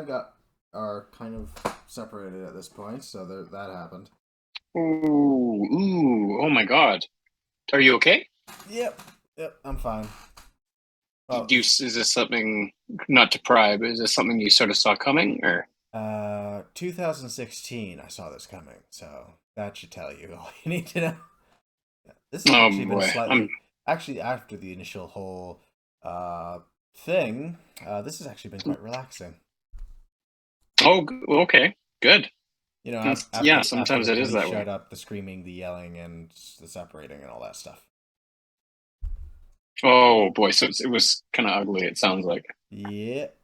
dad are kind of separated at this point, so that happened. Ooh, oh my God. Are you okay? Yep, yep, I'm fine. Well, Is this something, not to pry, but is this something you sort of saw coming or? 2016, I saw this coming, so that should tell you all you need to know. This has Oh actually been boy, I'm, actually after the initial whole uh thing. This has actually been quite relaxing. okay, good. After Yeah, after sometimes the it is police that way. showed up, the screaming, the yelling, and the separating, and all that stuff. Oh boy, so it was kind of ugly, it sounds like. Yep.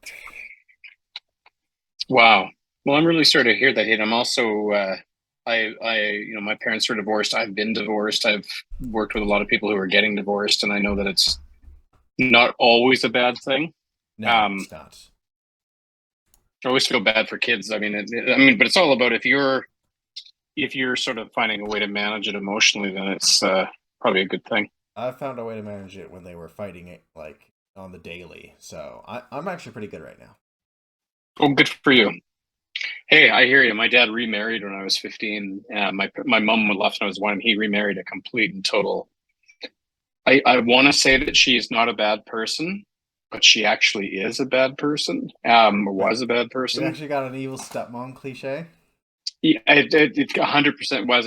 Wow. Well, I'm really sorry to hear that hit. I'm also, my parents were divorced. I've been divorced. I've worked with a lot of people who are getting divorced, and I know that it's not always a bad thing. No, Um, it's not. I always feel bad for kids. But it's all about if you're sort of finding a way to manage it emotionally, then it's probably a good thing. I found a way to manage it when they were fighting it like on the daily, so I'm actually pretty good right now. Oh, good for you. Hey, I hear you. My dad remarried when I was 15. My mom left when I was one, and he remarried a complete and total. I want to say that she is not a bad person, but she actually is a bad person. Or Wait, was a bad you person. actually got an evil stepmom cliche? Yeah, it 100% was,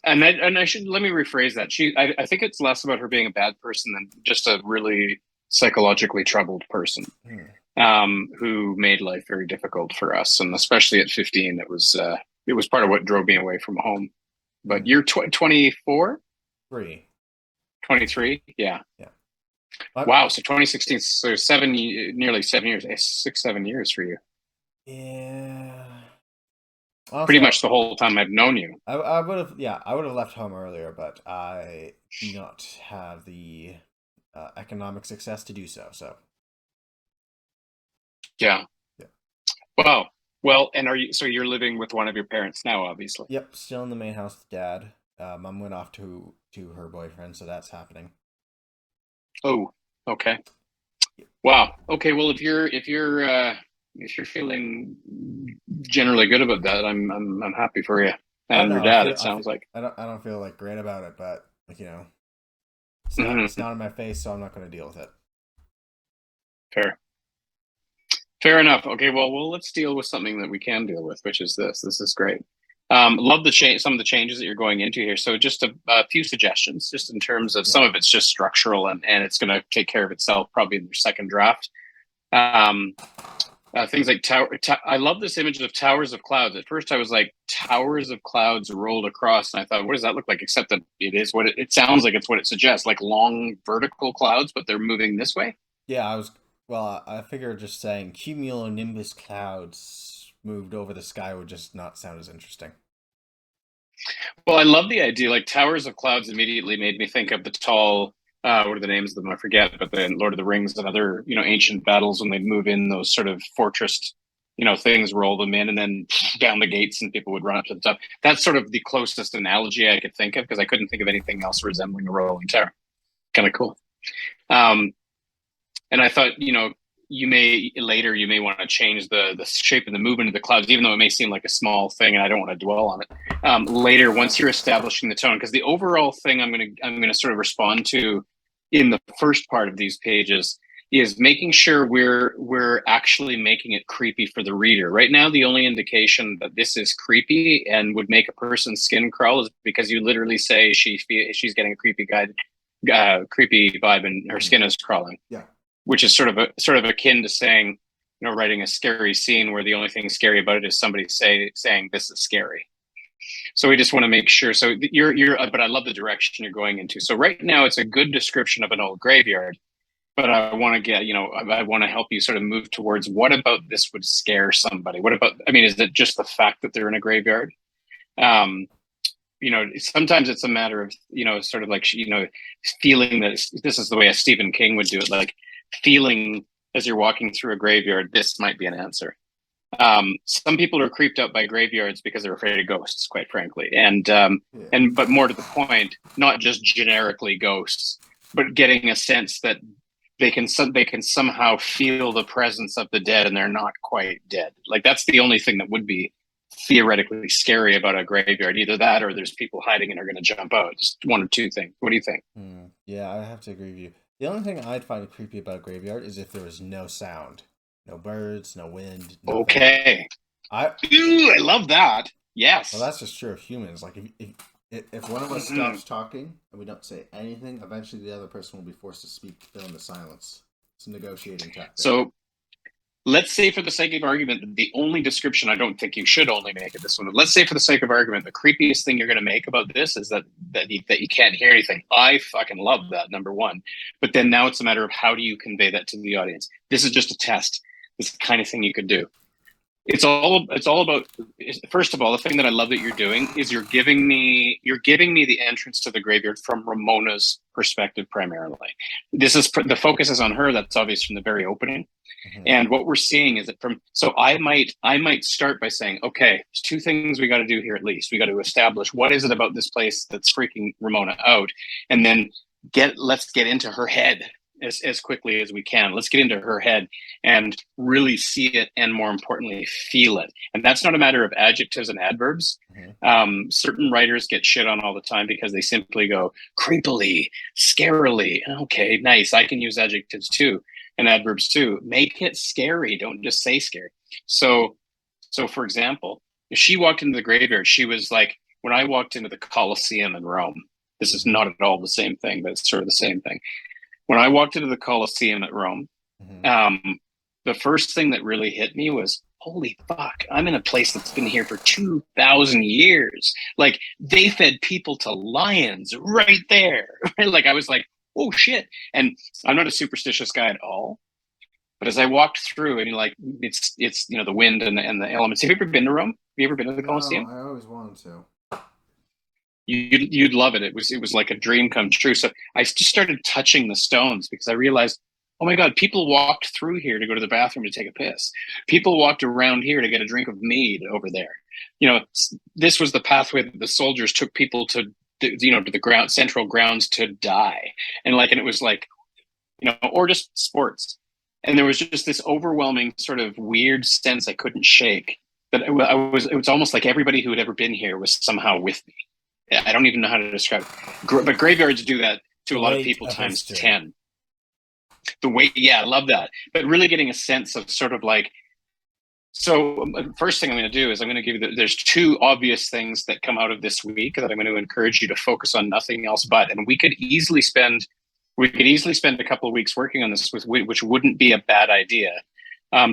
and I should let me rephrase that. I think it's less about her being a bad person than just a really psychologically troubled person, Hmm. who made life very difficult for us, and especially at 15, it was part of what drove me away from home. But Hmm. you're 24, 3. 23, yeah. Yeah. What? Wow, so 2016, so nearly 7 years, 6, 7 years for you. Yeah. Pretty Honestly, much the whole time I've known you. I would have, yeah, I would have left home earlier, but I do not have the economic success to do so. So, Yeah. yeah. Wow. Well, and so you're living with one of your parents now, obviously. Yep, still in the main house with dad. Mom went off to her boyfriend, so that's happening. Oh, okay. Yep. Wow. Okay. Well, if you're feeling generally good about that, I'm happy for you I and your know. dad. It sounds like. I don't feel like great about it, but like it's Mhm. not in my face, so I'm not going to deal with it. Fair. Fair enough. Okay. Well, let's deal with something that we can deal with, which is this. This is great. Love the change, some of the changes that you're going into here. So, just a few suggestions, just in terms of Yeah. some of it's just structural, and it's going to take care of itself probably in your second draft. Um, things like I love this image of towers of clouds. At first, I was like towers of clouds rolled across, and I thought, what does that look like? Except that it is what it sounds like. It's what it suggests, like long vertical clouds, but they're moving this way. Yeah, well, I figured just saying cumulonimbus clouds moved over the sky would just not sound as interesting. Well, I love the idea. Like towers of clouds immediately made me think of the tall. What are the names of them? I forget. But then Lord of the Rings and other ancient battles when they'd move in those sort of fortress things, roll them in, and then down the gates, and people would run up to the top. That's sort of the closest analogy I could think of because I couldn't think of anything else resembling a rolling tower. Kind of cool. Um, and I thought, you may want to change the shape and the movement of the clouds, even though it may seem like a small thing, and I don't want to dwell on it. Later, once you're establishing the tone, because the overall thing I'm gonna sort of respond to in the first part of these pages is making sure we're actually making it creepy for the reader. Right now, the only indication that this is creepy and would make a person's skin crawl is because you literally say she's getting a creepy vibe, and her Hmm. skin is crawling, Yeah. which is sort of akin to saying, writing a scary scene where the only thing scary about it is somebody saying this is scary. So we just want to make sure. So but I love the direction you're going into. So right now it's a good description of an old graveyard, but I want to I want to help you sort of move towards what about this would scare somebody? What about, I mean, is it just the fact that they're in a graveyard? Um, Sometimes it's a matter of, sort of like, feeling that this is the way a Stephen King would do it, like feeling as you're walking through a graveyard, this might be an answer. Some people are creeped out by graveyards because they're afraid of ghosts, quite frankly, Yeah. but more to the point, not just generically ghosts, but getting a sense that they can somehow feel the presence of the dead and they're not quite dead. Like that's the only thing that would be theoretically scary about a graveyard. Either that or there's people hiding and are going to jump out. Just one or two things. What do you think? Yeah, I have to agree with you. The only thing I'd find creepy about a graveyard is if there was no sound, no birds, no wind, nothing. Okay. I Ooh, I love that. Well, Yes. that's just true of humans. Like if one of us Mm-hmm. stops talking and we don't say anything, eventually the other person will be forced to speak to fill in the silence. It's a negotiating tactic. So let's say for the sake of argument that the only description, I don't think you should only make it this one, but let's say for the sake of argument the creepiest thing you're going to make about this is that you can't hear anything. I fucking love that, number one. But then now it's a matter of how do you convey that to the audience. This is just a test. This is the kind of thing you could do. It's all about, first of all, the thing that I love that you're doing is you're giving me the entrance to the graveyard from Ramona's perspective primarily. This is the focus is on her. That's obvious from the very opening. Mm-hmm. And what we're seeing is that so I might start by saying, okay, there's two things we got to do here at least. We got to establish what is it about this place that's freaking Ramona out, and then let's get into her head as quickly as we can. Let's get into her head and really see it, and more importantly, feel it. And that's not a matter of adjectives and adverbs. Mm-hmm. Certain writers get shit on all the time because they simply go creepily, scarily. Okay, nice. I can use adjectives too and adverbs too. Make it scary. Don't just say scary. So for example, if she walked into the graveyard, she was like, when I walked into the Colosseum in Rome, this is not at all the same thing, but it's sort of the same thing. When I walked into the Colosseum at Rome, Mm-hmm. The first thing that really hit me was, holy fuck, I'm in a place that's been here for 2,000 years. Like they fed people to lions right there. Like I was like, oh shit. And I'm not a superstitious guy at all. But as I walked through, and like it's the wind and the elements. Have you ever been to Rome? Have you ever been to the No, Colosseum? I always wanted to. You'd love it. It was like a dream come true. So I just started touching the stones because I realized, oh my God, people walked through here to go to the bathroom to take a piss. People walked around here to get a drink of mead over there. This was the pathway that the soldiers took people to the central grounds to die. And it was like, or just sports. And there was just this overwhelming sort of weird sense I couldn't shake that it was almost like everybody who had ever been here was somehow with me. I don't even know how to describe it. But graveyards do that to a lot of people times 10. The weight, yeah, I love that. But really getting a sense of sort of like, so first thing I'm going to do is I'm going to give you there's two obvious things that come out of this week that I'm going to encourage you to focus on nothing else but. And we could easily spend a couple of weeks working on this, which wouldn't be a bad idea.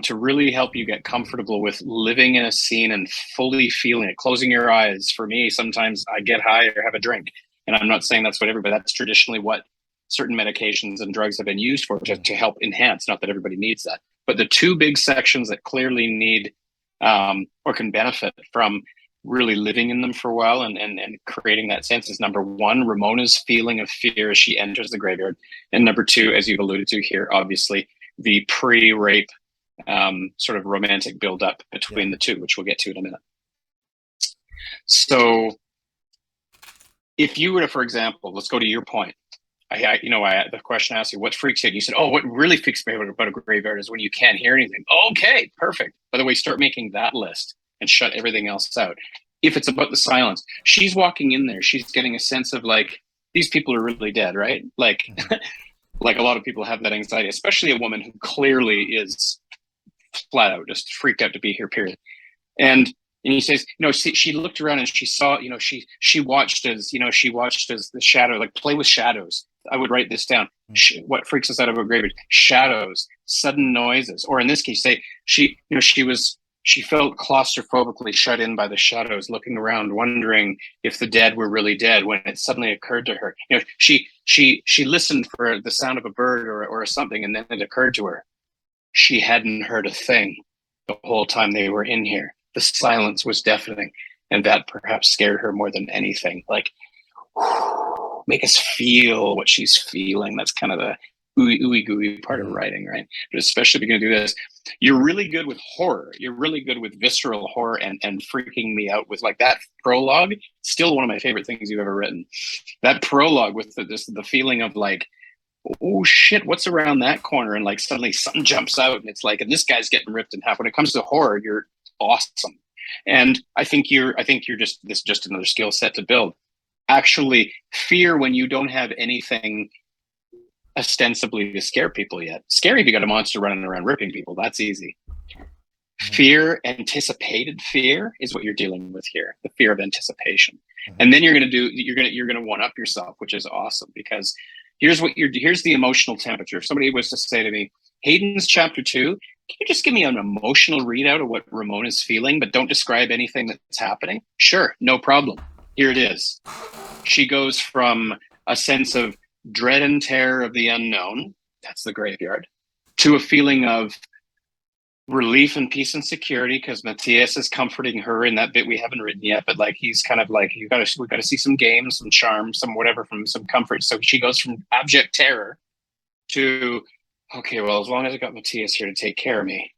To really help you get comfortable with living in a scene and fully feeling it. Closing your eyes. For me, sometimes I get high or have a drink. And I'm not saying that's what everybody, that's traditionally what certain medications and drugs have been used for to help enhance. Not that everybody needs that. But the two big sections that clearly need or can benefit from really living in them for a while and creating that sense is number one, Ramona's feeling of fear as she enters the graveyard. And number two, as you've alluded to here, obviously, the pre-rape sort of romantic build-up between the two, which we'll get to in a minute. So if you were to, for example, let's go to your point. The question I asked you, what freaks you out? You said, oh, what really freaks me out about a graveyard is when you can't hear anything. Okay, perfect. By the way, start making that list and shut everything else out. If it's about the silence, she's walking in there. She's getting a sense of like, these people are really dead, right? Like, like a lot of people have that anxiety, especially a woman who clearly is flat out just freaked out to be here, period. And he says, she looked around and she saw, she watched as the shadow, like play with shadows. I would write this down. What freaks us out of a graveyard? Shadows, sudden noises, or in this case, say she felt claustrophobically shut in by the shadows, looking around, wondering if the dead were really dead. When it suddenly occurred to her, she listened for the sound of a bird or something, and then it occurred to her she hadn't heard a thing the whole time they were in here. The silence was deafening, and that perhaps scared her more than anything. Like, make us feel what she's feeling. That's kind of the ooey gooey part of writing, right? But especially if you're going to do this, you're really good with horror. You're really good with visceral horror and freaking me out with like that prologue. Still one of my favorite things you've ever written. That prologue with the feeling of like oh shit, what's around that corner? And like suddenly something jumps out, and it's like, and this guy's getting ripped in half. When it comes to horror, you're awesome. And I think you're just this is just another skill set to build. Actually, fear when you don't have anything ostensibly to scare people yet. Scary if you got a monster running around ripping people. That's easy. Mhm. Fear, anticipated fear, is what you're dealing with here. The fear of anticipation, Mhm. and then you're gonna one up yourself, which is awesome because here's the emotional temperature. If somebody was to say to me, Hayden's chapter 2, can you just give me an emotional readout of what Ramon is feeling, but don't describe anything that's happening? Sure, no problem. Here it is. She goes from a sense of dread and terror of the unknown, that's the graveyard, to a feeling of relief and peace and security because Matthias is comforting her in that bit we haven't written yet, but like he's kind of like we got to see some games, some charm, some whatever from some comfort. So she goes from abject terror to okay, well as long as I got Matthias here to take care of me,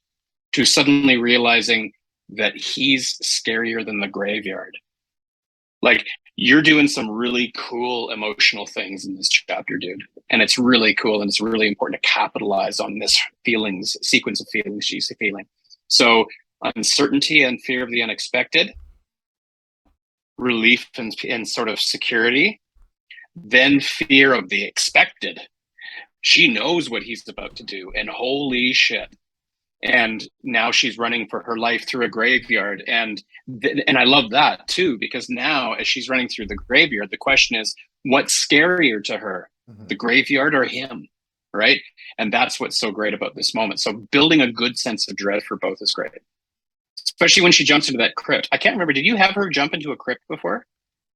to suddenly realizing that he's scarier than the graveyard. Like you're doing some really cool emotional things in this chapter, dude. And it's really cool and it's really important to capitalize on this feelings sequence of feelings she's feeling. So uncertainty and fear of the unexpected, relief and sort of security, then fear of the expected. She knows what he's about to do, and holy shit, and now she's running for her life through a graveyard, and I love that too because now as she's running through the graveyard the question is what's scarier to her, Mhm. the graveyard or him, right? And that's what's so great about this moment. So building a good sense of dread for both is great, especially when she jumps into that crypt. I can't remember, did you have her jump into a crypt before?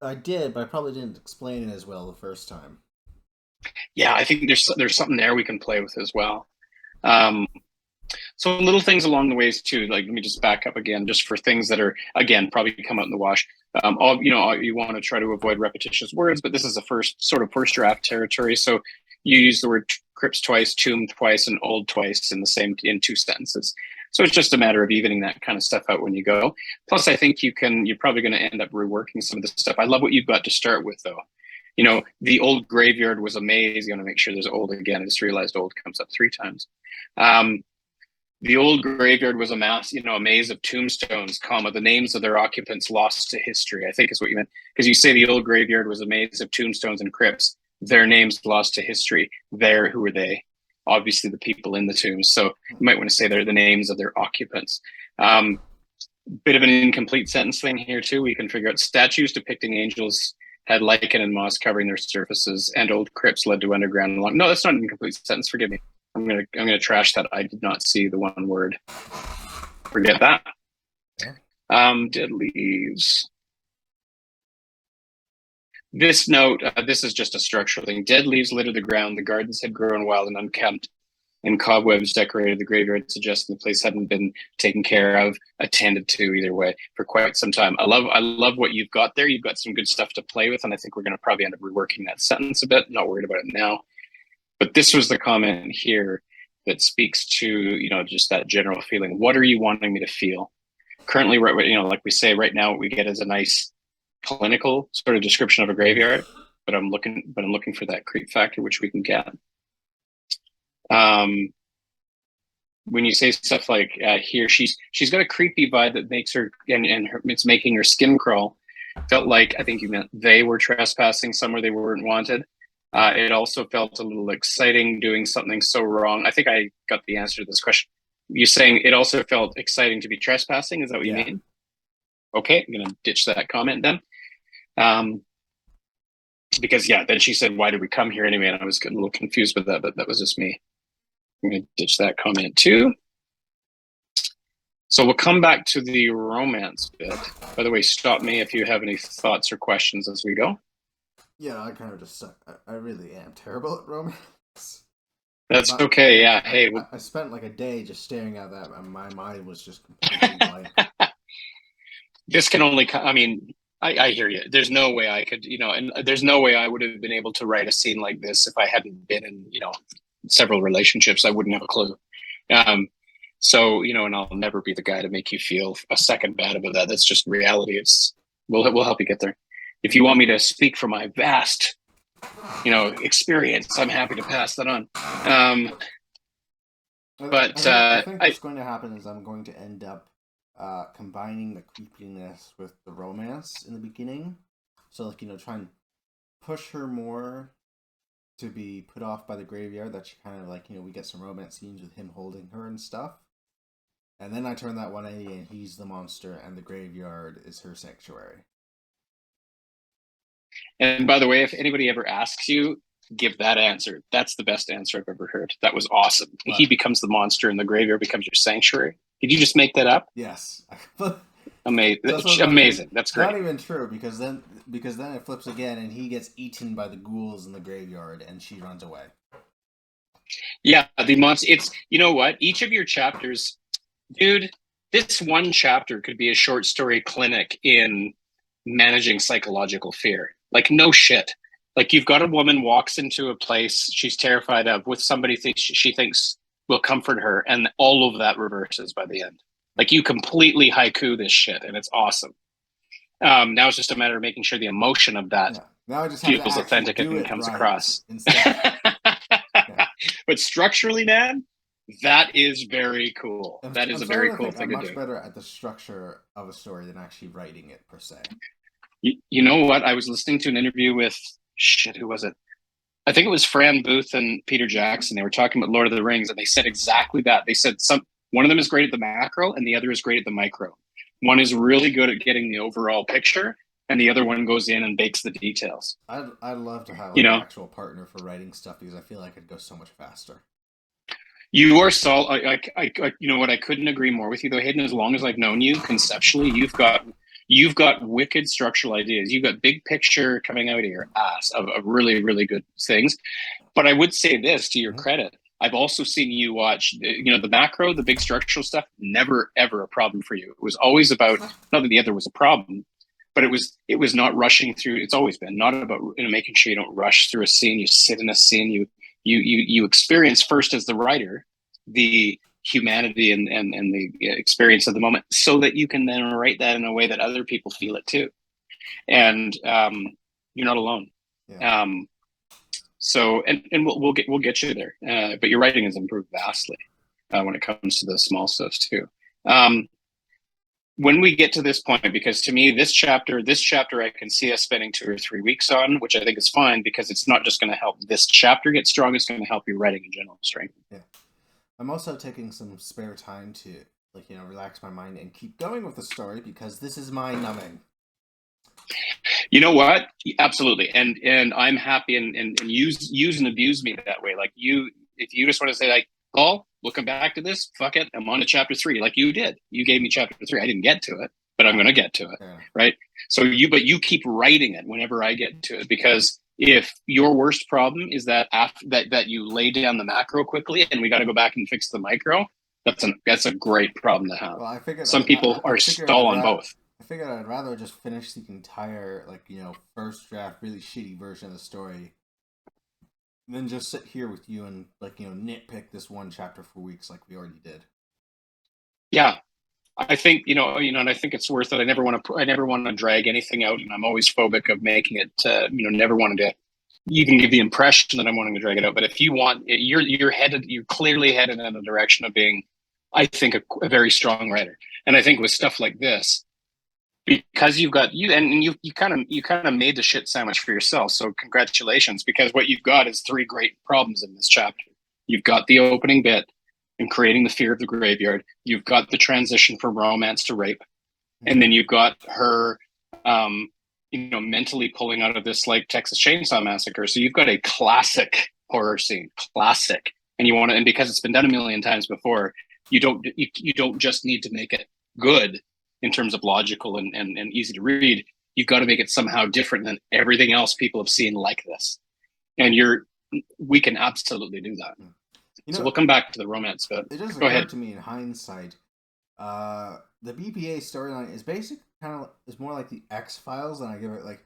I did, but I probably didn't explain it as well the first time. Yeah, I think there's something there we can play with as well. um, So little things along the ways too. Like let me just back up again, just for things that are again probably come out in the wash. All you want to try to avoid repetitious words, but this is a first draft territory. So you use the word crypts twice, tomb twice, and old twice in 2 sentences. So it's just a matter of evening that kind of stuff out when you go. Plus, I think you're probably going to end up reworking some of the stuff. I love what you've got to start with though. The old graveyard was amazing. I'm going to make sure there's old again. I just realized old comes up 3 times. Um, the old graveyard was a maze of tombstones, comma, the names of their occupants lost to history, I think is what you meant. Because you say the old graveyard was a maze of tombstones and crypts, their names lost to history. Who are they? Obviously the people in the tombs. So you might want to say they're the names of their occupants. Um, Bit of an incomplete sentence thing here too. We can figure out statues depicting angels had lichen and moss covering their surfaces, and old crypts led to underground. No, that's not an incomplete sentence. Forgive me. I'm gonna trash that. I did not see the one word. Forget that. Yeah. Dead leaves. This note, this is just a structural thing. Dead leaves littered the ground. The gardens had grown wild and unkempt, and cobwebs decorated the graveyard, suggesting the place hadn't been taken care of, attended to either way for quite some time. I love what you've got there. You've got some good stuff to play with, and I think we're going to probably end up reworking that sentence a bit. Not worried about it now. But this was the comment here that speaks to, just that general feeling. What are you wanting me to feel? Currently, like we say, right now, what we get is a nice clinical sort of description of a graveyard. But I'm looking for that creep factor, which we can get. Um, when you say stuff like here, she's got a creepy vibe that makes her, and it's making her skin crawl. Felt like, I think you meant they were trespassing somewhere they weren't wanted. It also felt a little exciting doing something so wrong. I think I got the answer to this question. You're saying it also felt exciting to be trespassing. Is that what you Yeah. mean? Okay, I'm gonna ditch that comment then. Um, because yeah, then she said, "Why did we come here anyway?" And I was getting a little confused with that, but that was just me. I'm gonna ditch that comment too. So we'll come back to the romance bit. By the way, stop me if you have any thoughts or questions as we go. Yeah, I kind of just suck. I really am terrible at romance. That's But okay. Yeah. I, Hey, I spent like a day just staring at that, and my mind was just completely blank. this can only. I mean, I hear you. There's no way I could, and there's no way I would have been able to write a scene like this if I hadn't been in, several relationships. I wouldn't have a clue. Um, so, and I'll never be the guy to make you feel a second bad about that. That's just reality. We'll help you get there. If you want me to speak from my vast experience, I'm happy to pass that on. Um, but I think I what's going to happen is I'm going to end up combining the creepiness with the romance in the beginning. So like try and push her more to be put off by the graveyard. That she kind of like we get some romance scenes with him holding her and stuff. And then I turn that 180 and he's the monster and the graveyard is her sanctuary. And by the way, if anybody ever asks you, give that answer. That's the best answer I've ever heard. That was awesome. He What? becomes the monster and the graveyard becomes your sanctuary. Did you just make that up? Yes. Amazing. That's what I'm Amazing. That's It's not great. even true because then it flips again and he gets eaten by the ghouls in the graveyard and she runs away. Yeah, the monster. It's, you know what? Each of your chapters, dude, this one chapter could be a short story clinic in managing psychological fear. Like, no shit. Like, you've got a woman walks into a place she's terrified of with somebody she thinks will comfort her, and all of that reverses by the end. Like, you completely haiku this shit, and it's awesome. Now it's just a matter of making sure the emotion of that Yeah. Now I just have to feels actually authentic do and it comes right across. instead. Yeah. But structurally, man, that is very cool. That is I'm a very starting to cool think I'm thing to much do. better at the structure of a story than actually writing it per se. You know what? I was listening to an interview with shit. Who was it? I think it was Fran Booth and Peter Jackson. They were talking about Lord of the Rings, and they said exactly that. They said one of them is great at the macro, and the other is great at the micro. One is really good at getting the overall picture, and the other one goes in and bakes the details. I'd love to have You like an know, actual partner for writing stuff because I feel like it'd go so much faster. you are Saul. You know what? I couldn't agree more with you, though, Hayden. As long as I've known you conceptually, you've got wicked structural ideas. You've got big picture coming out of your ass of really really good things. But I would say this to your Mm-hmm. credit. I've also seen you watch, the macro, the big structural stuff, never ever a problem for you. It was always about, not that the other was a problem, but it was not rushing through. It's always been not about making sure you don't rush through a scene. You sit in a scene. You experience first as the writer the humanity and the experience of the moment, so that you can then write that in a way that other people feel it too. And you're not alone. Yeah. Um, so and we'll get you there. But your writing has improved vastly when it comes to the small stuff too. Um, when we get to this point, because to me, this chapter, I can see us spending 2 or 3 weeks on, which I think is fine because it's not just going to help this chapter get strong; it's going to help your writing in general strengthen. Yeah. I'm also taking some spare time to relax my mind and keep going with the story because this is mind numbing. You know what? Absolutely, and I'm happy and use and abuse me that way. Like if you just want to say like, Paul, we'll come back to this. Fuck it, I'm on to chapter 3. Like you did, you gave me chapter 3. I didn't get to it, but I'm going to get to it, Yeah. right? But you keep writing it whenever I get to it, because if your worst problem is that after that you lay down the macro quickly and we got to go back and fix the micro, that's a great problem to have. Well, I figured Some people I are figured stall on both. I figured I'd rather just finish the entire first draft really shitty version of the story than just sit here with you and nitpick this one chapter for weeks like we already did. Yeah, I think and I think it's worth it. I never want to drag anything out, and I'm always phobic of making it. Never wanted to even give the impression that I'm wanting to drag it out. But if you want, you're clearly headed in the direction of being, I think, a very strong writer. And I think with stuff like this, because you kind of made the shit sandwich for yourself. So congratulations, because what you've got is 3 great problems in this chapter. You've got the opening bit and creating the fear of the graveyard. You've got the transition from romance to rape, and then you've got her, mentally pulling out of this like Texas Chainsaw Massacre. So you've got a classic horror scene, classic, and and because it's been done a million times before, you don't just need to make it good in terms of logical and easy to read. You've got to make it somehow different than everything else people have seen like this, and we can absolutely do that. So we'll come back to the romance, but it just go occurred ahead. to me in hindsight. The BPA storyline is more like the X Files, and I give it like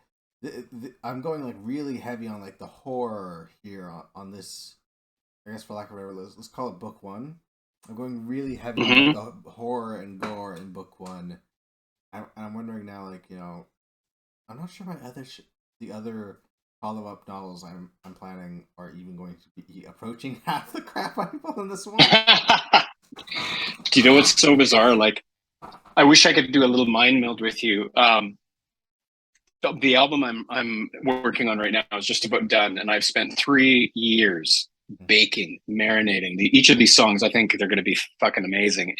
I'm going like really heavy on like the horror here on this. I guess for lack of a better, let's call it book 1. I'm going really heavy on like the horror and gore in book 1. I'm wondering now, like I'm not sure about the other follow-up novels I'm planning are even going to be approaching half the crap I pulled in this one. Do you know what's so bizarre? Like, I wish I could do a little mind meld with you. The album I'm working on right now is just about done, and I've spent 3 years baking, marinating. Each of these songs, I think they're going to be fucking amazing.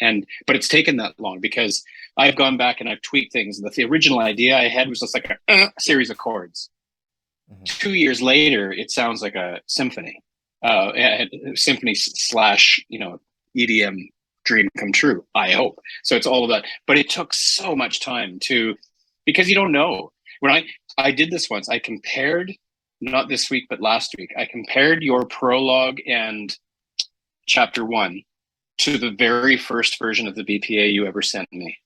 But it's taken that long because I've gone back and I've tweaked things. The original idea I had was just like a series of chords. 2 years later, it sounds like a symphony, symphony slash EDM dream come true. I hope so. It's all of that, but it took so much time because you don't know. When I did this once, I compared, not this week but last week, I compared your prologue and chapter 1 to the very first version of the BPA you ever sent me,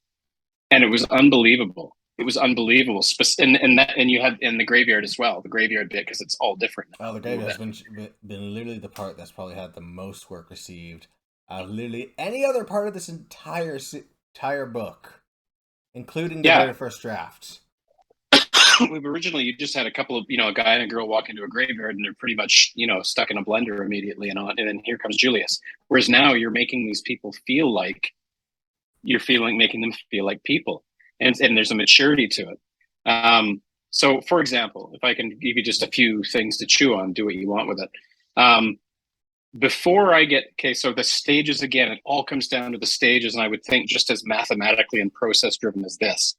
and it was unbelievable. It was unbelievable, and you had in the graveyard as well, the graveyard bit, because it's all different. Oh, the graveyard has been literally the part that's probably had the most work received of literally any other part of this entire book, including the very first draft. Originally, you just had a couple of a guy and a girl walk into a graveyard, and they're pretty much stuck in a blender immediately, and then here comes Julius. Whereas now you're making these people feel like making them feel like people. And there's a maturity to it. So, for example, if I can give you just a few things to chew on, do what you want with it. Before I get, so the stages, again, it all comes down to the stages, and I would think just as mathematically and process driven as this.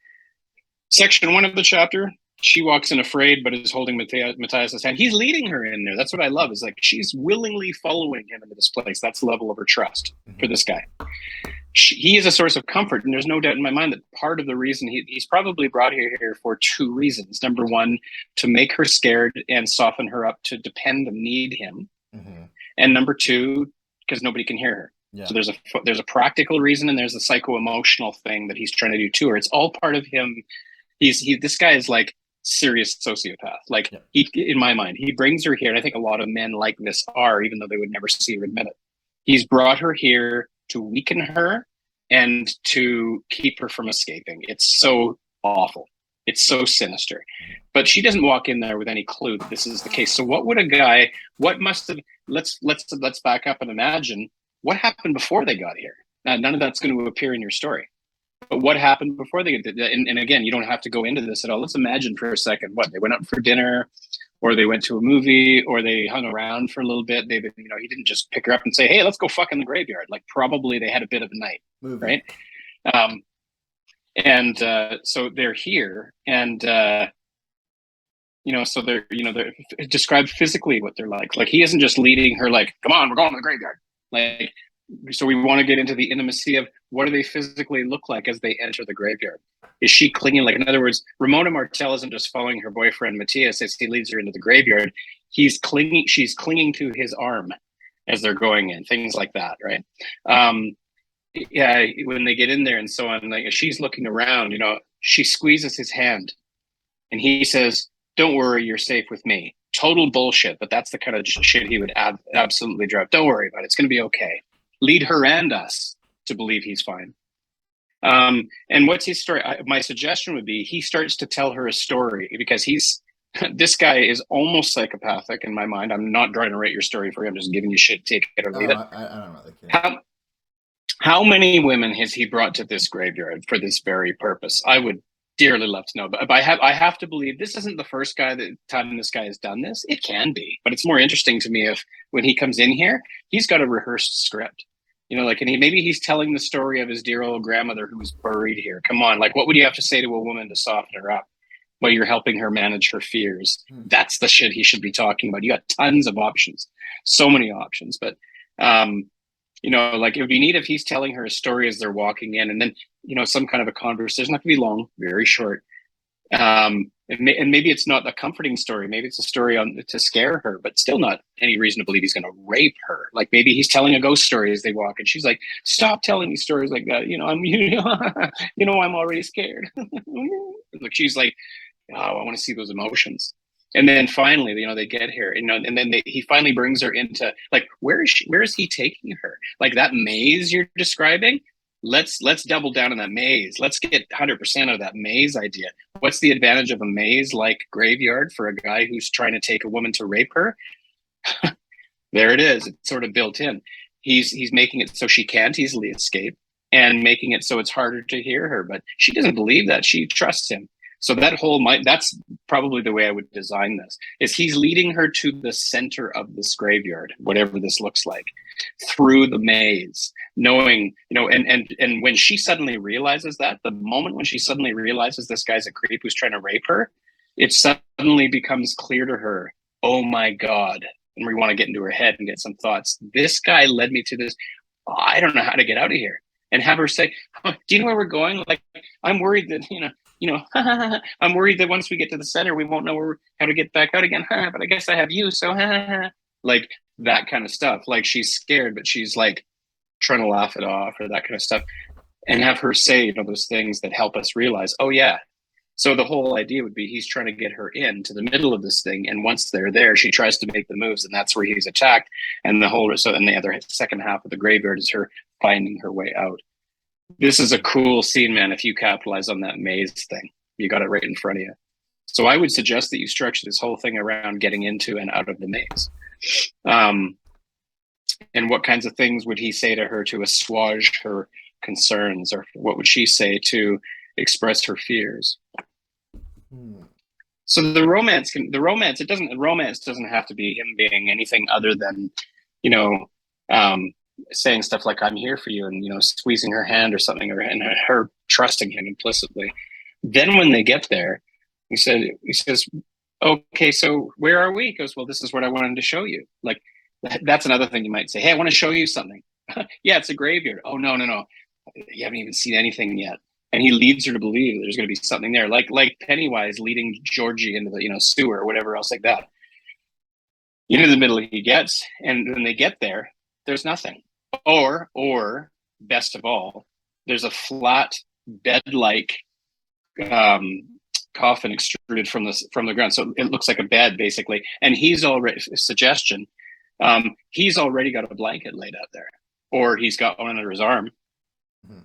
Section 1 of the chapter, she walks in afraid, but is holding Matthias's hand. He's leading her in there. That's what I love, is like she's willingly following him into this place. That's the level of her trust for this guy. He is a source of comfort, and there's no doubt in my mind that part of the reason he's probably brought her here for 2 reasons. Number one, to make her scared and soften her up to depend and need him. And number 2, because nobody can hear her. Yeah. So there's a practical reason, and there's a psycho-emotional thing that he's trying to do to her. It's all part of him. This guy is like serious sociopath. Like, in my mind, he brings her here, and I think a lot of men like this are, even though they would never see or admit it. He's brought her here to weaken her and to keep her from escaping. It's so awful. It's so sinister. But she doesn't walk in there with any clue that this is the case. So what must have, let's back up and imagine what happened before they got here. Now, none of that's going to appear in your story. But what happened before they get there? And again, you don't have to go into this at all. Let's imagine for a second, they went out for dinner, or they went to a movie, or they hung around for a little bit. He didn't just pick her up and say, "Hey, let's go fuck in the graveyard." Like, probably they had a bit of a night, right? So they're here, and so they're describe physically what they're like. Like, he isn't just leading her like, "Come on, we're going to the graveyard." Like, so we want to get into the intimacy of what do they physically look like as they enter the graveyard. Is she clinging? Like, in other words, Ramona Martel isn't just following her boyfriend Matthias as he leads her into the graveyard. She's clinging to his arm as they're going in, things like that, right? When they get in there and so on, like, she's looking around, she squeezes his hand, and he says, "Don't worry, you're safe with me." Total bullshit, but that's the kind of shit he would absolutely drive. Don't worry about it. It's going to be okay. Lead her and us to believe he's fine. And what's his story? My suggestion would be he starts to tell her a story, because this guy is almost psychopathic in my mind. I'm not trying to rate your story for you. I'm just giving you shit, take it or leave it. I don't really care. How many women has he brought to this graveyard for this very purpose? I would dearly love to know, but I have to believe this isn't the first time this guy has done this. It can be, but it's more interesting to me if when he comes in here, he's got a rehearsed script. Maybe he's telling the story of his dear old grandmother who was buried here. Come on, like, what would you have to say to a woman to soften her up while you're helping her manage her fears? That's the shit he should be talking about. You got tons of options, so many options, but like, it would be neat if he's telling her a story as they're walking in, and then some kind of a conversation. Not to be long, very short. And maybe it's not a comforting story. Maybe it's a story to scare her, but still not any reason to believe he's going to rape her. Like, maybe he's telling a ghost story as they walk, and she's like, "Stop telling me stories like that. I'm already scared." Like, she's like, "Oh, I want to see those emotions." And then finally, they get here, and then he finally brings her into, like, where is he taking her? Like, that maze you're describing, let's double down on that maze. Let's get 100% of that maze idea. What's the advantage of a maze like graveyard for a guy who's trying to take a woman to rape her? There it is. It's sort of built in. He's making it so she can't easily escape, and making it so it's harder to hear her. But she doesn't believe that. She trusts him. So that's probably the way I would design this, is he's leading her to the center of this graveyard, whatever this looks like, through the maze, knowing, and when she suddenly realizes that, the moment when she suddenly realizes this guy's a creep who's trying to rape her, it suddenly becomes clear to her, oh my God. And we want to get into her head and get some thoughts. This guy led me to this. Oh, I don't know how to get out of here. And have her say, oh, do you know where we're going? Like, I'm worried that, I'm worried that once we get to the center, we won't know how to get back out again. But I guess I have you. So like that kind of stuff. Like, she's scared, but she's like trying to laugh it off, or that kind of stuff. And have her say, those things that help us realize, oh yeah. So the whole idea would be he's trying to get her into the middle of this thing, and once they're there, she tries to make the moves, and that's where he's attacked. And the other second half of the graveyard is her finding her way out. This is a cool scene, man. If you capitalize on that maze thing, you got it right in front of you. So I would suggest that you structure this whole thing around getting into and out of the maze. And what kinds of things would he say to her to assuage her concerns, or what would she say to express her fears? So the romance doesn't have to be him being anything other than, saying stuff like, I'm here for you, and, squeezing her hand or something, and her trusting him implicitly. Then when they get there, he says, okay, so where are we? He goes, well, this is what I wanted to show you. Like, that's another thing you might say. Hey, I want to show you something. Yeah, it's a graveyard. Oh, no. You haven't even seen anything yet. And he leads her to believe there's going to be something there, like Pennywise leading Georgie into the sewer or whatever else like that. Into the middle he gets, and when they get there, there's nothing. Or best of all, there's a flat bed-like coffin extruded from the ground, so it looks like a bed basically. And he's already got a blanket laid out there, or he's got one under his arm.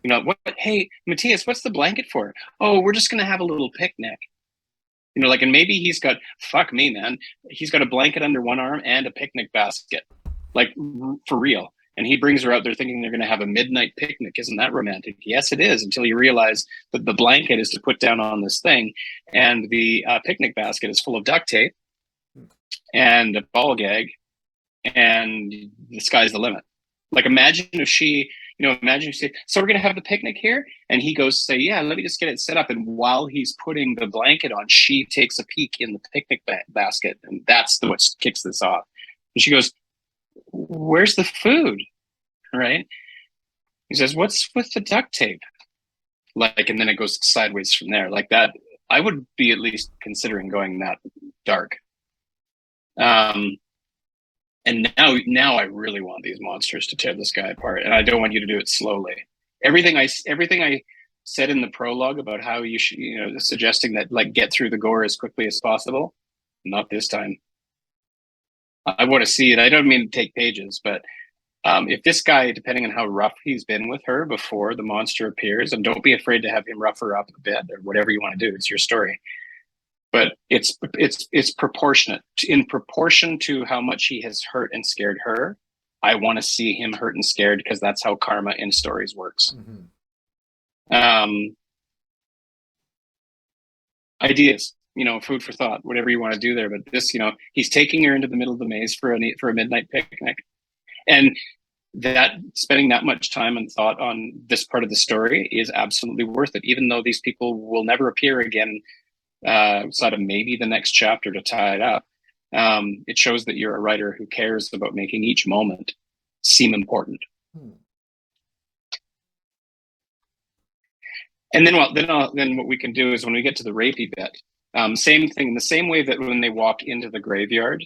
What? Hey, Matthias, what's the blanket for? Oh, we're just gonna have a little picnic. And maybe he's got, fuck me, man, he's got a blanket under one arm and a picnic basket, like, for real. And he brings her out there thinking they're gonna have a midnight picnic. Isn't that romantic? Yes, it is, until you realize that the blanket is to put down on this thing, and the picnic basket is full of duct tape and a ball gag, and the sky's the limit. Like, imagine if she say, so we're going to have the picnic here? And he goes, say, yeah, let me just get it set up. And while he's putting the blanket on, she takes a peek in the picnic basket. And that's what kicks this off. And she goes, where's the food? Right? He says, what's with the duct tape? Like, and then it goes sideways from there. Like that, I would be at least considering going that dark. And now I really want these monsters to tear this guy apart, and I don't want you to do it slowly. Everything I said in the prologue about how you should, suggesting that, like, get through the gore as quickly as possible, not this time. I want to see it. I don't mean to take pages, but if this guy, depending on how rough he's been with her before the monster appears, and don't be afraid to have him rough her up a bit or whatever you want to do. It's your story. But it's proportionate. In proportion to how much he has hurt and scared her, I want to see him hurt and scared, because that's how karma in stories works. Ideas, food for thought, whatever you want to do there. But this, he's taking her into the middle of the maze for a midnight picnic, and that spending that much time and thought on this part of the story is absolutely worth it, even though these people will never appear again. Sort of maybe the next chapter to tie it up. It shows that you're a writer who cares about making each moment seem important. And then what we can do is, when we get to the rapey bit, same thing. The same way that when they walk into the graveyard,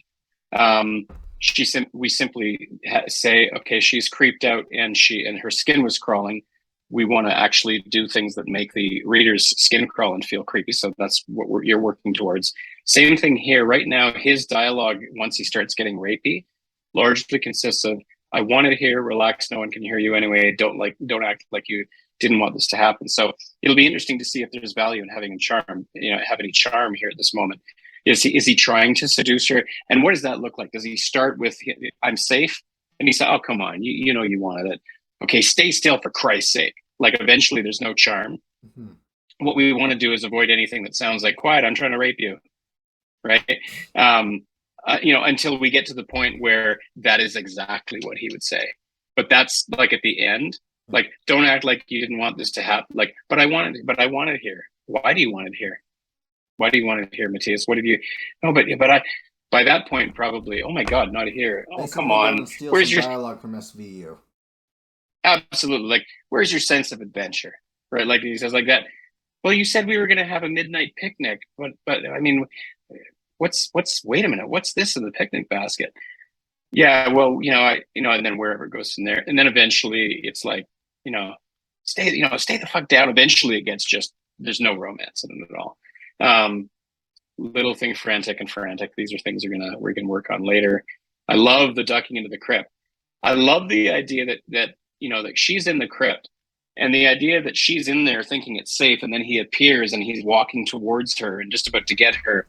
we simply say, okay, she's creeped out and her skin was crawling. We want to actually do things that make the reader's skin crawl and feel creepy. So that's what you're working towards. Same thing here. Right now, his dialogue, once he starts getting rapey, largely consists of, I want to hear, relax, no one can hear you anyway. Don't act like you didn't want this to happen. So it'll be interesting to see if there's value in having a charm, have any charm here at this moment. Is he trying to seduce her? And what does that look like? Does he start with, I'm safe? And he said, oh, come on, you know you wanted it. Okay, stay still for Christ's sake. Like eventually there's no charm. Mm-hmm. What we want to do is avoid anything that sounds like, quiet, I'm trying to rape you, right? Until we get to the point where that is exactly what he would say. But that's like at the end, like, don't act like you didn't want this to happen. Like, but I want it here. Why do you want it here? Why do you want it here, Matthias? What have you? No, but by that point, probably, oh my God, not here. Oh, come on. Where's your dialogue from SVU? Absolutely. Like, where's your sense of adventure? Right? Like he says like that. Well, you said we were going to have a midnight picnic, but I mean, wait a minute, what's this in the picnic basket? Yeah, well, and then wherever it goes from there. And then eventually it's like, stay the fuck down. Eventually it gets just, there's no romance in it at all. Little thing frantic. These are things we're gonna work on later. I love the ducking into the crypt. I love the idea that she's in the crypt, and the idea that she's in there thinking it's safe, and then he appears and he's walking towards her and just about to get her.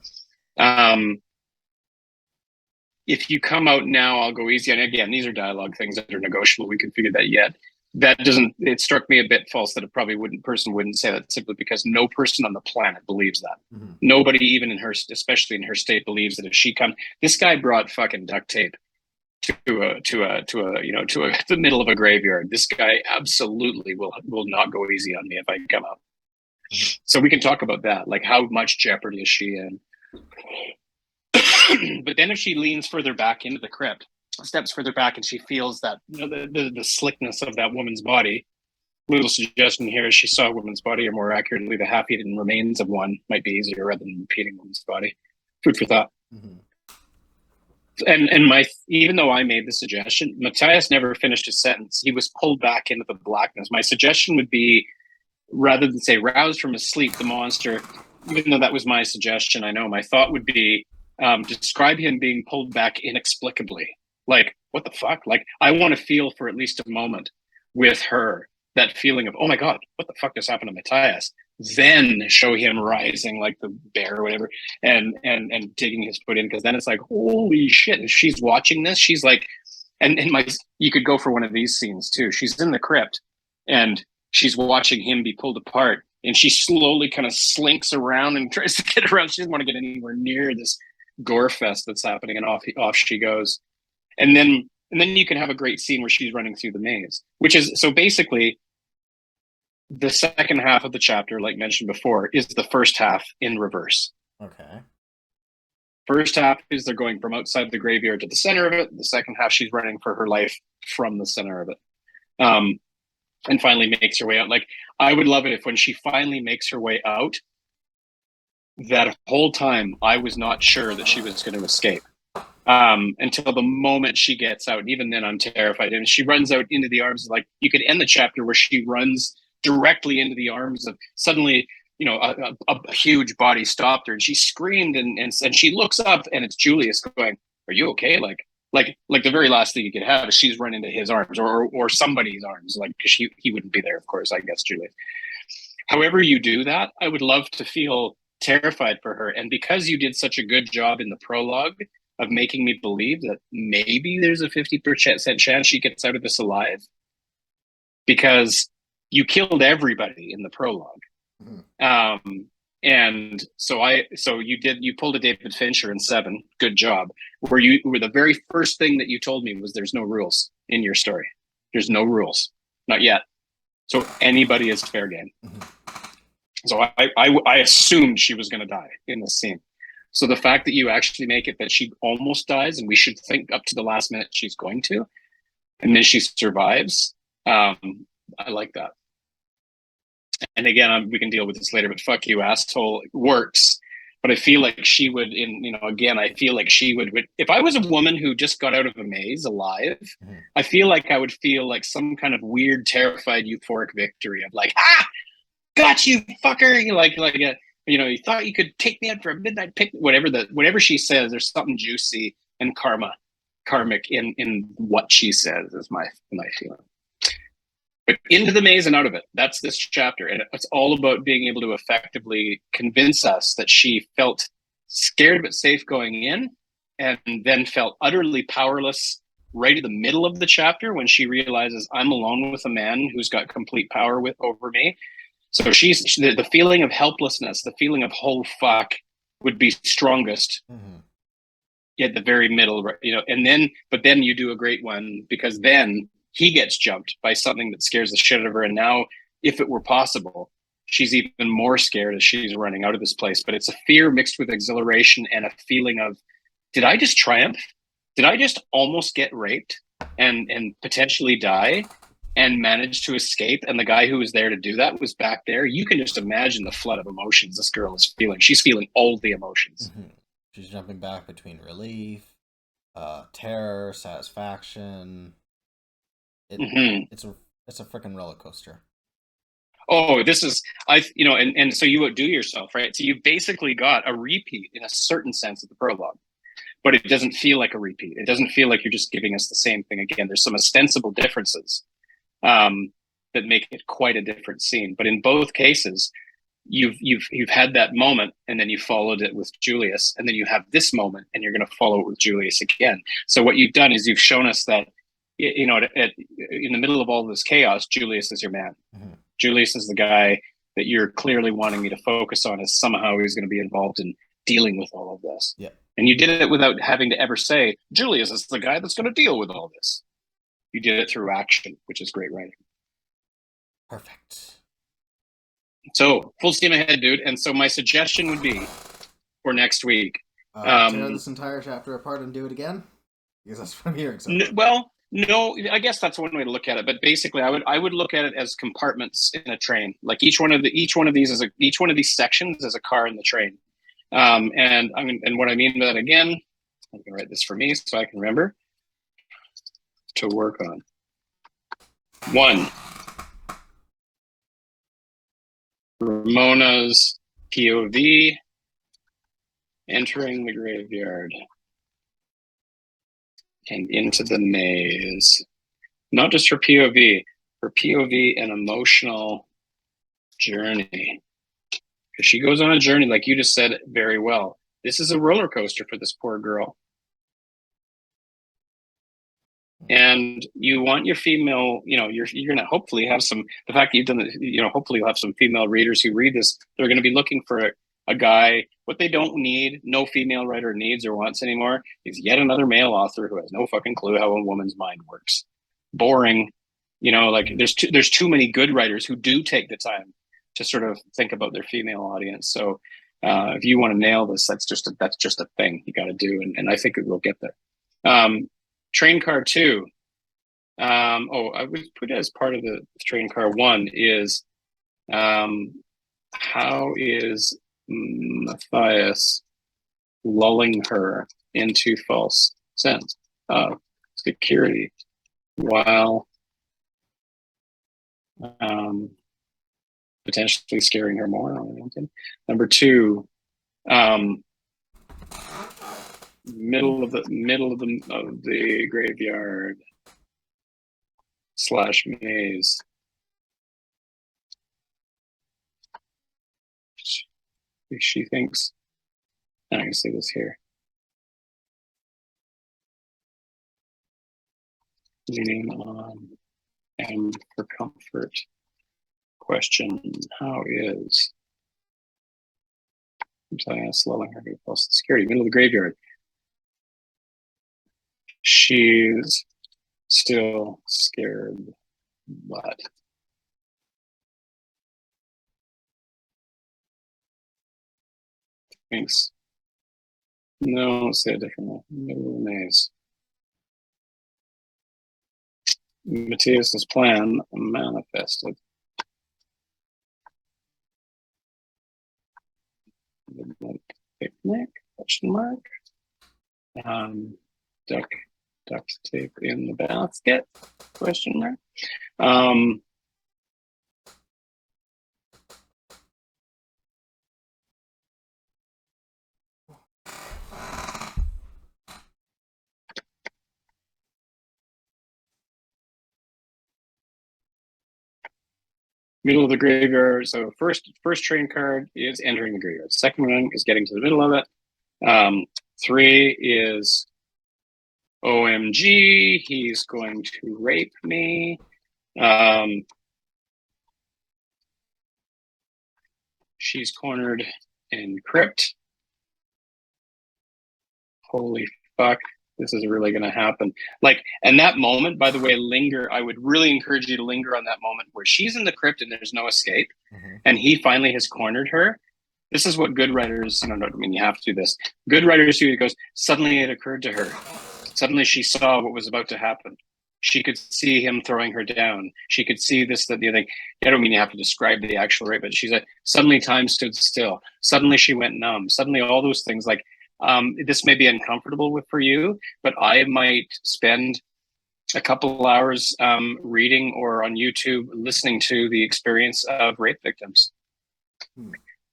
If you come out now, I'll go easy. And again, these are dialogue things that are negotiable. We can figure that yet. It struck me a bit false that person wouldn't say that, simply because no person on the planet believes that. Mm-hmm. Nobody, even especially in her state, believes that if she comes, this guy brought fucking duct tape to the middle of a graveyard. This guy absolutely will not go easy on me if I come up. Mm-hmm. So we can talk about that. Like, how much jeopardy is she in? But then if she leans further back into the crypt, steps further back, and she feels that the slickness of that woman's body. Little suggestion here: as she saw a woman's body, or more accurately, the half-eaten remains of one, might be easier rather than repeating woman's body. Food for thought. Mm-hmm. And even though I made the suggestion, Matthias never finished his sentence. He was pulled back into the blackness. My suggestion would be, rather than say roused from his sleep, the monster. Even though that was my suggestion, I know my thought would be describe him being pulled back inexplicably. Like, what the fuck? Like, I want to feel for at least a moment with her that feeling of, oh my God, what the fuck just happened to Matthias? Then show him rising like the bear or whatever, and digging his foot in, because then it's like, holy shit! And she's watching this. She's like, you could go for one of these scenes too. She's in the crypt, and she's watching him be pulled apart, and she slowly kind of slinks around and tries to get around. She doesn't want to get anywhere near this gore fest that's happening, and off she goes. And then you can have a great scene where she's running through the maze, which is, so basically the second half of the chapter, like mentioned before, is the first half in reverse. Okay. First half is they're going from outside the graveyard to the center of it. The second half, she's running for her life from the center of it. And finally makes her way out. Like, I would love it if when she finally makes her way out, that whole time I was not sure that she was going to escape. Until the moment she gets out. And even then I'm terrified. And she runs out into the arms, like, you could end the chapter where she runs directly into the arms of, suddenly, a huge body stopped her, and she screamed, and she looks up, and it's Julius going, are you okay? Like the very last thing you could have is she's run into his arms, or somebody's arms, like, because he wouldn't be there, of course, I guess, Julius. However you do that, I would love to feel terrified for her. And because you did such a good job in the prologue of making me believe that maybe there's a 50% chance she gets out of this alive, because you killed everybody in the prologue. Mm-hmm. And so you pulled a David Fincher in 7. Good job. Where the very first thing that you told me was, there's no rules in your story. There's no rules. Not yet. So anybody is fair game. Mm-hmm. So I assumed she was going to die in this scene. So the fact that you actually make it that she almost dies, and we should think up to the last minute she's going to, and then she survives, I like that. And again, we can deal with this later, but fuck you, asshole, works. But I feel like she would, I feel like she would, if I was a woman who just got out of a maze alive, mm-hmm. I feel like I would feel like some kind of weird, terrified, euphoric victory of like, got you, fucker. You thought you could take me out for a midnight picnic, whatever she says, there's something juicy and karmic in what she says, is my feeling. But into the maze and out of it. That's this chapter. And it's all about being able to effectively convince us that she felt scared but safe going in, and then felt utterly powerless right in the middle of the chapter when she realizes I'm alone with a man who's got complete power over me. So the feeling of helplessness, the feeling of oh fuck would be strongest at the very middle, but then you do a great one, because then he gets jumped by something that scares the shit out of her. And now, if it were possible, she's even more scared as she's running out of this place. But it's a fear mixed with exhilaration and a feeling of, did I just triumph? Did I just almost get raped and potentially die and manage to escape? And the guy who was there to do that was back there. You can just imagine the flood of emotions this girl is feeling. She's feeling all the emotions. She's jumping back between relief, terror, satisfaction. It's a freaking roller coaster. Oh, this is and so you outdo yourself, right? So you basically got a repeat in a certain sense of the prologue, but it doesn't feel like a repeat. It doesn't feel like you're just giving us the same thing again. There's some ostensible differences that make it quite a different scene. But in both cases, you've had that moment, and then you followed it with Julius, and then you have this moment, and you're going to follow it with Julius again. So what you've done is you've shown us that in the middle of all this chaos, Julius is your man. Julius is the guy that you're clearly wanting me to focus on, as somehow he's going to be involved in dealing with all of this. Yeah. And you did it without having to ever say, Julius is the guy that's going to deal with all this. You did it through action, which is great writing. Perfect. So full steam ahead, dude. And so my suggestion would be for next week, tear this entire chapter apart and do it again, because that's what I'm hearing. Well, no, I guess that's one way to look at it. But basically, I would look at it as compartments in a train. Like each one of these sections is a car in the train. And what I mean by that, again, I'm gonna write this for me so I can remember to work on. 1. Ramona's POV entering the graveyard and into the maze. Not just her POV and emotional journey. Because she goes on a journey, like you just said very well. This is a roller coaster for this poor girl. And you want your female, you're going to hopefully have some, the fact that you've done it, hopefully you'll have some female readers who read this. They're going to be looking for a guy. What they don't need, no female writer needs or wants anymore, is yet another male author who has no fucking clue how a woman's mind works. Boring. There's too many good writers who do take the time to sort of think about their female audience. So if you want to nail this, that's just a thing you got to do. And I think it will get there. Train car 2. I would put it as part of the train car 1 is how is Matthias lulling her into false sense of security while potentially scaring her more. Number 2, middle of the graveyard / maze. She thinks, I can see this here. Leaning on M for comfort. Question: how is Matthias lulling her to false security? Middle of the graveyard. She's still scared, but thinks. No, say it differently. Middle of the maze. Matthias's plan manifested. Picnic? Question mark. Duct tape in the basket? Question mark. Middle of the graveyard. So first train card is entering the graveyard. Second one is getting to the middle of it. 3 is OMG, he's going to rape me. She's cornered in crypt. Holy fuck, this is really going to happen. Like, and that moment, by the way, linger. I would really encourage you to linger on that moment where she's in the crypt and there's no escape, and he finally has cornered her. This is what good writers, I mean, you have to do this. Good writers do. It goes, suddenly it occurred to her. Suddenly she saw what was about to happen. She could see him throwing her down. She could see this, that, the other thing. I don't mean you have to describe the actual rape, but she's like, suddenly time stood still. Suddenly she went numb. Suddenly all those things, like, this may be uncomfortable for you, but I might spend a couple hours reading or on YouTube listening to the experience of rape victims.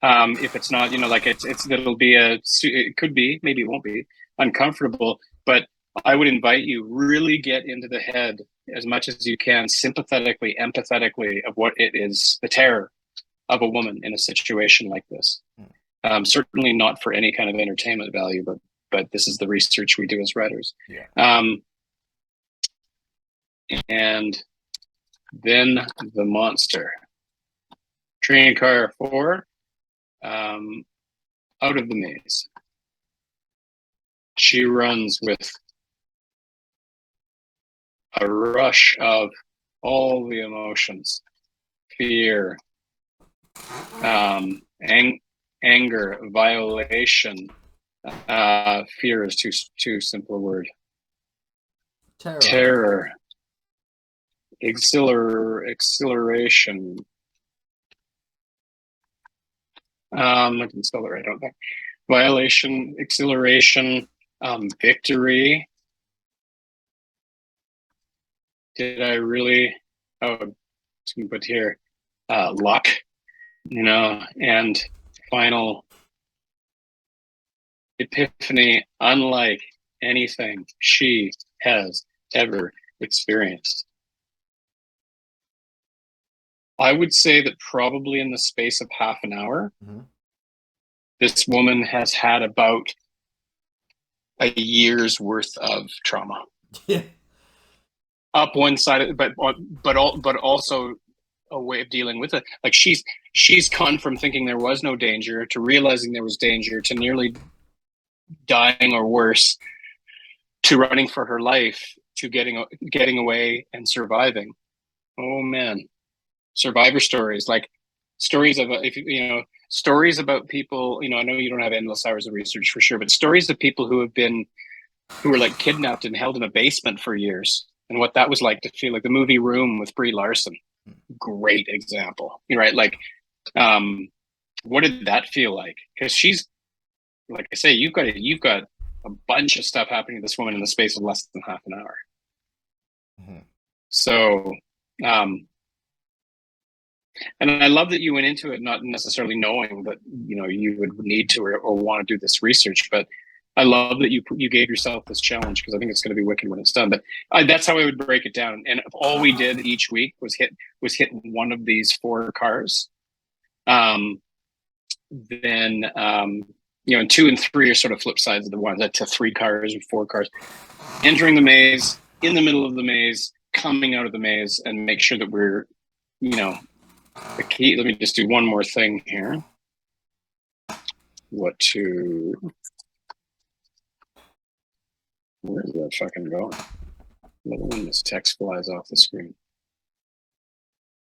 If it's not, like it'll be it could be, maybe it won't be uncomfortable, but I would invite you really get into the head as much as you can, sympathetically, empathetically, of what it is, the terror of a woman in a situation like this. Certainly not for any kind of entertainment value, but this is the research we do as writers. Yeah. And then the monster. Train car 4, out of the maze. She runs with a rush of all the emotions, fear, anger, violation. Fear is too simple a word. Terror, exhilaration. I didn't spell it right, I don't think. Violation, exhilaration, victory. Did I really? Oh, it's going to put here, luck, and final epiphany, unlike anything she has ever experienced. I would say that probably in the space of half an hour, this woman has had about a year's worth of trauma. Yeah. Up one side, but also a way of dealing with it. Like she's gone from thinking there was no danger to realizing there was danger to nearly dying or worse to running for her life to getting away and surviving. Oh man, survivor stories, like stories of stories about people. I know you don't have endless hours of research for sure, but stories of people who were like kidnapped and held in a basement for years. And what that was like to feel, like the movie Room with Brie Larson. Great example, right? Like, what did that feel like? Because she's, like I say, you've got a bunch of stuff happening to this woman in the space of less than half an hour. So, and I love that you went into it not necessarily knowing that you would need to or want to do this research, but I love that you gave yourself this challenge, because I think it's going to be wicked when it's done. But that's how I would break it down. And if all we did each week was hit one of these 4 cars, then and 2 and 3 are sort of flip sides of the one. That to 3 cars or 4 cars, entering the maze, in the middle of the maze, coming out of the maze, and make sure that we're the key. Let me just do one more thing here. Where is that fucking going? Another one, this text flies off the screen.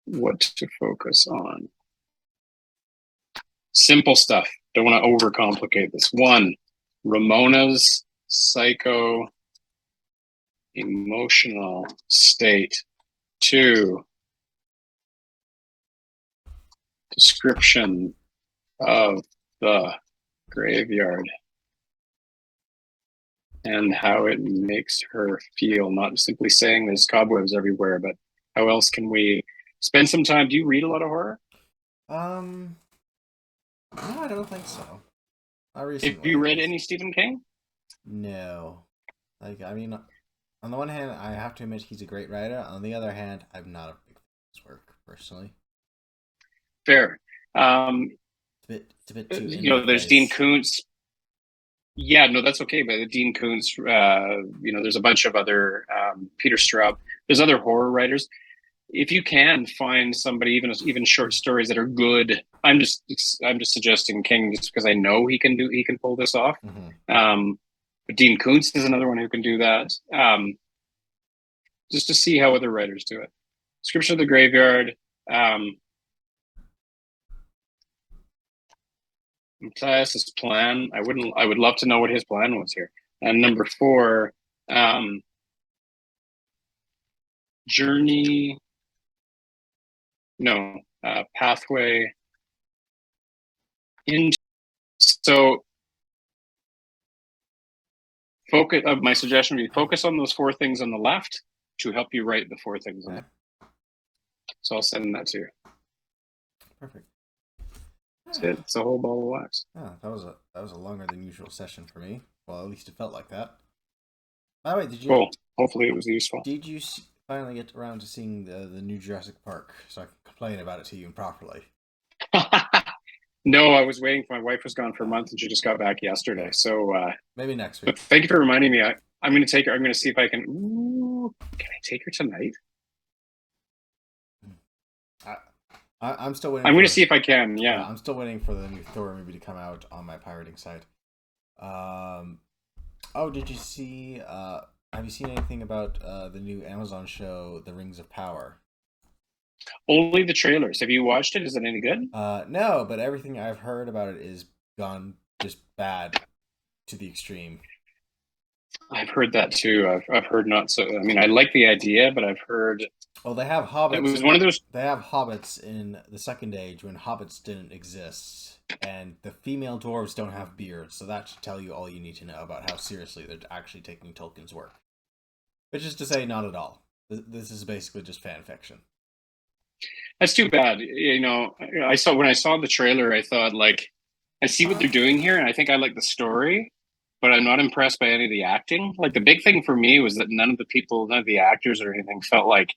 What to focus on? Simple stuff. Don't want to overcomplicate this. 1, Ramona's psycho emotional state. 2, description of the graveyard and how it makes her feel. Not simply saying there's cobwebs everywhere, but how else can we spend some time? Do you read a lot of horror? No, I don't think so. Have you read any Stephen King? No. Like, I mean, on the one hand, I have to admit he's a great writer. On the other hand, I'm not a big fan of his work, personally. Fair. It's a bit too in You your know, there's Dean face. Koontz. Yeah, no, that's okay. But Dean Koontz, you know, there's a bunch of other Peter Straub. There's other horror writers. If you can find somebody, even short stories that are good, I'm just suggesting King just because I know he can pull this off. Mm-hmm. But Dean Koontz is another one who can do that. Just to see how other writers do it. Description of the Graveyard. Matthias's plan. I would love to know what his plan was here. And number 4, Journey. No, Pathway into. So focus. My suggestion would be focus on those 4 things on the left to help you write the 4 things on it. So I'll send that to you. Perfect. That's it. It's a whole ball of wax. Oh, that was a longer than usual session for me. Well, at least it felt like that. By the way, Cool. Hopefully it was useful. Did you finally get around to seeing the new Jurassic Park so I can complain about it to you properly? No, I was waiting. My wife was gone for a month and she just got back yesterday. So maybe next week. But thank you for reminding me. I'm going to take her. I'm going to see if I can. Ooh, can I take her tonight? I'm still waiting. I'm going to see if I can. Yeah. I'm still waiting for the new Thor movie to come out on my pirating site. Oh, did you see? Have you seen anything about the new Amazon show, The Rings of Power? Only the trailers. Have you watched it? Is it any good? No, but everything I've heard about it is gone just bad to the extreme. I've heard that too. I've heard not so. I mean, I like the idea, but I've heard. Well, they have hobbits. It was one of those. They have hobbits in the Second Age when hobbits didn't exist, and the female dwarves don't have beards. So that should tell you all you need to know about how seriously they're actually taking Tolkien's work. Which is to say, not at all. This is basically just fan fiction. That's too bad. You know, when I saw the trailer, I thought like, I see what they're doing here, and I think I like the story, but I'm not impressed by any of the acting. Like the big thing for me was that none of the actors or anything felt like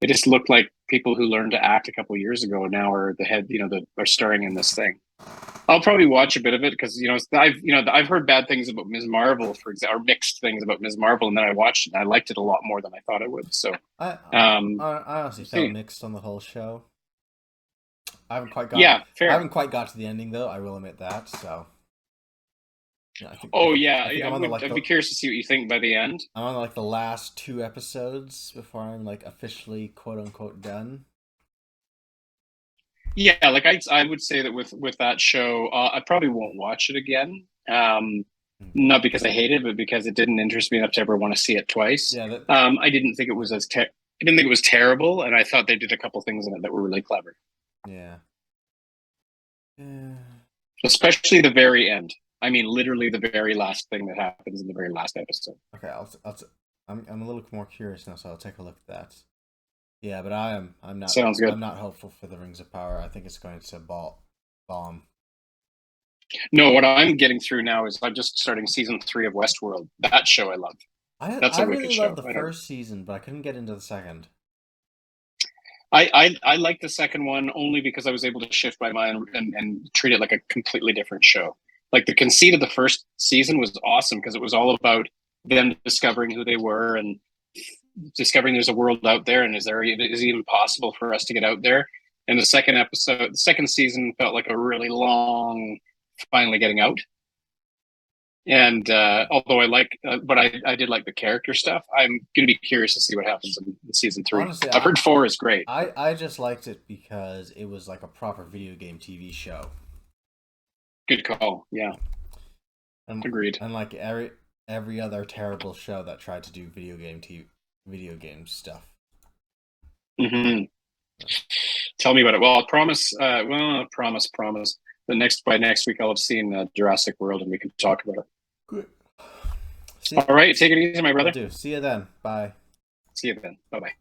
it just looked like people who learned to act a couple of years ago now are the head, you know, that are starring in this thing. I'll probably watch a bit of it because I've heard bad things about Ms. Marvel, for example, or mixed things about Ms. Marvel, and then I watched it and I liked it a lot more than I thought I would. So I honestly felt mixed on the whole show. I haven't quite got. Fair. I haven't quite got to the ending though. I will admit that. So. Yeah, I'd be curious to see what you think by the end. I'm on like the last 2 episodes before I'm like officially quote unquote done. Yeah, like I would say that with that show, I probably won't watch it again. Not because I hate it, but because it didn't interest me enough to ever want to see it twice. Yeah. I didn't think it was I didn't think it was terrible, and I thought they did a couple things in it that were really clever. Yeah. Especially the very end. I mean, literally the very last thing that happens in the very last episode. Okay, I'm a little more curious now, so I'll take a look at that. Yeah, but I'm not. Sounds good. I'm not hopeful for the Rings of Power. I think it's going to bomb. No, what I'm getting through now is I'm just starting season 3 of Westworld. That show I love. I really loved the first season, but I couldn't get into the second. I liked the second one only because I was able to shift my mind and treat it like a completely different show. Like the conceit of the first season was awesome because it was all about them discovering who they were and discovering there's a world out there and is it even possible for us to get out there. And the second season felt like a really long finally getting out. And although but I did like the character stuff. I'm going to be curious to see what happens in season 3. Honestly, I've heard 4 is great. I just liked it because it was like a proper video game TV show. Good call. Yeah. Agreed. Unlike every other terrible show that tried to do video game stuff. Mm-hmm. Tell me about it. Well, I'll promise. Promise. By next week, I'll have seen Jurassic World, and we can talk about it. Good. All right, take it easy, my brother. See you then. Bye. See you then. Bye-bye.